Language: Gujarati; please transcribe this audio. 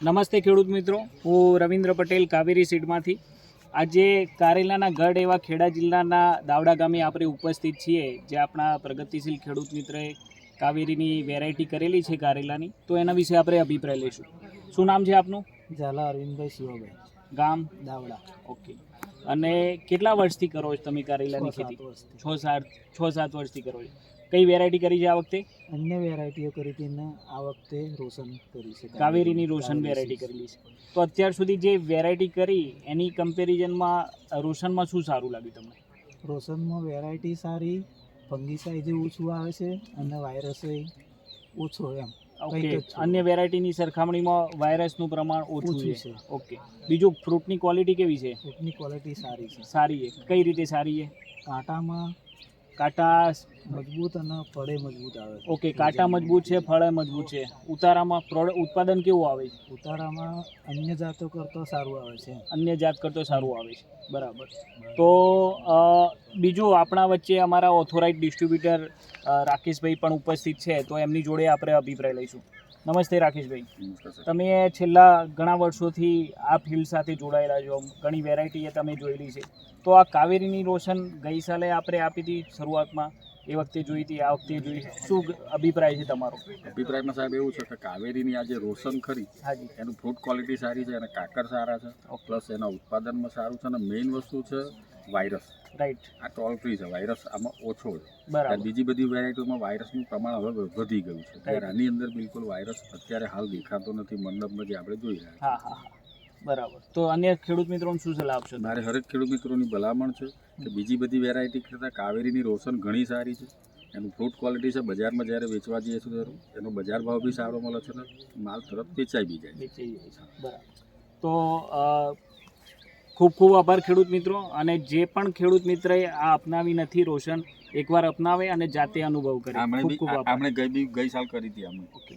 નમસ્તે ખેડૂત મિત્રો, હું રવિન્દ્ર પટેલ કાવેરી સીડમાંથી આજે કારેલાના ગઢ એવા ખેડા જિલ્લાના દાવડા ગામે આપણે ઉપસ્થિત છીએ, જે આપણા પ્રગતિશીલ ખેડૂત મિત્રએ કાવેરીની વેરાયટી કરેલી છે કારેલાની, તો એના વિશે આપણે અભિપ્રાય લઈશું. શું નામ છે આપનું? ઝાલા અરવિંદભાઈ શિવાભાઈ, ગામ દાવડા. ઓકે. અને કેટલા વર્ષથી કરો છો તમે કારેલાની ખેતી? 6-7 વર્ષથી કરો છો. કઈ વેરાયટી કરી છે આ વખતે? અન્ય વેરાયટીઓ કરી હતી ને આ વખતે રોશન કરી છે. કાવેરીની રોશન વેરાયટી કરેલી છે. તો અત્યાર સુધી જે વેરાયટી કરી એની કમ્પેરિઝનમાં રોશનમાં શું સારું લાગ્યું તમને? રોશનમાં વેરાયટી સારી, ફંગીસાઇડ ઓછું આવે છે અને વાયરસ ઓછો એમ. ઓકે, અન્ય વેરાયટીની સરખામણીમાં વાયરસનું પ્રમાણ ઓછું છે. ઓકે, બીજું ફ્રૂટની ક્વોલિટી કેવી છે? ફ્રૂટની ક્વોલિટી સારી છે. સારી છે. કઈ રીતે સારી છે? કાંટા મજબૂત અને ફળે મજબૂત આવે છે. ઓકે, કાંટા મજબૂત છે, ફળે મજબૂત છે. ઉતારામાં ઉત્પાદન કેવું આવે છે? ઉતારામાં અન્ય જાતો કરતાં સારું આવે છે. અન્ય જાત કરતો સારું આવે છે. બરાબર. તો બીજું આપણા વચ્ચે અમારા ઓથોરાઇઝ ડિસ્ટ્રીબ્યુટર રાકેશભાઈ પણ ઉપસ્થિત છે, તો એમની જોડે આપણે અભિપ્રાય લઈશું. નમસ્તે રાકેશભાઈ, તમે છેલ્લા ઘણા વર્ષોથી આ ફિલ્ડ સાથે જોડાયેલા છો, ઘણી વેરાયટી તમે જોયેલી છે, તો આ કાવેરીની રોશન ગઈ સાલે આપણે આપી હતી શરૂઆતમાં, એ વખતે જોઈ હતી, આ વખતે જોઈ, શું અભિપ્રાય છે તમારો? અભિપ્રાયમાં સાહેબ એવું છે કે કાવેરીની આ જે રોશન ખરી, હાજી, એનું ફ્રૂટ ક્વોલિટી સારી છે, અને કાકર સારા છે, પ્લસ એના ઉત્પાદનમાં સારું છે, અને મેઇન વસ્તુ છે વાયરસ. રાઈટ, આ ટોલ ફ્રી છે, વાયરસ આમાં ઓછો છે. બરાબર. બીજી બધી વેરાયટીઓમાં વાયરસનું પ્રમાણ હવે વધી ગયું છે, ત્યારે આની અંદર બિલકુલ વાયરસ અત્યારે હાલ દેખાતો નથી મંડપમાં જે આપણે જોઈ રહ્યા. હા હા હા, બરાબર. તો અન્ય ખેડૂત મિત્રોને શું સલાહ આપશો? મારે હરેક ખેડૂત મિત્રોની ભલામણ છે કે બીજી બધી વેરાયટી કરતાં કાવેરીની રોશન ઘણી સારી છે. એનું ફ્રૂટ ક્વોલિટી છે, બજારમાં જ્યારે વેચવા જઈએ છીએ ત્યારે એનો બજાર ભાવ બી સારો મળે છે, ને માલ તરત વેચાઈ બી જાય છે. બરાબર. તો ખૂબ ખૂબ આભાર ખેડૂત મિત્રો, અને જે પણ ખેડૂત મિત્રએ આ અપનાવી નથી રોશન, એકવાર અપનાવે અને જાતે અનુભવ કરે. ખૂબ ખૂબ આભાર. આપણે ગઈ સાલ કરી હતી. ઓકે.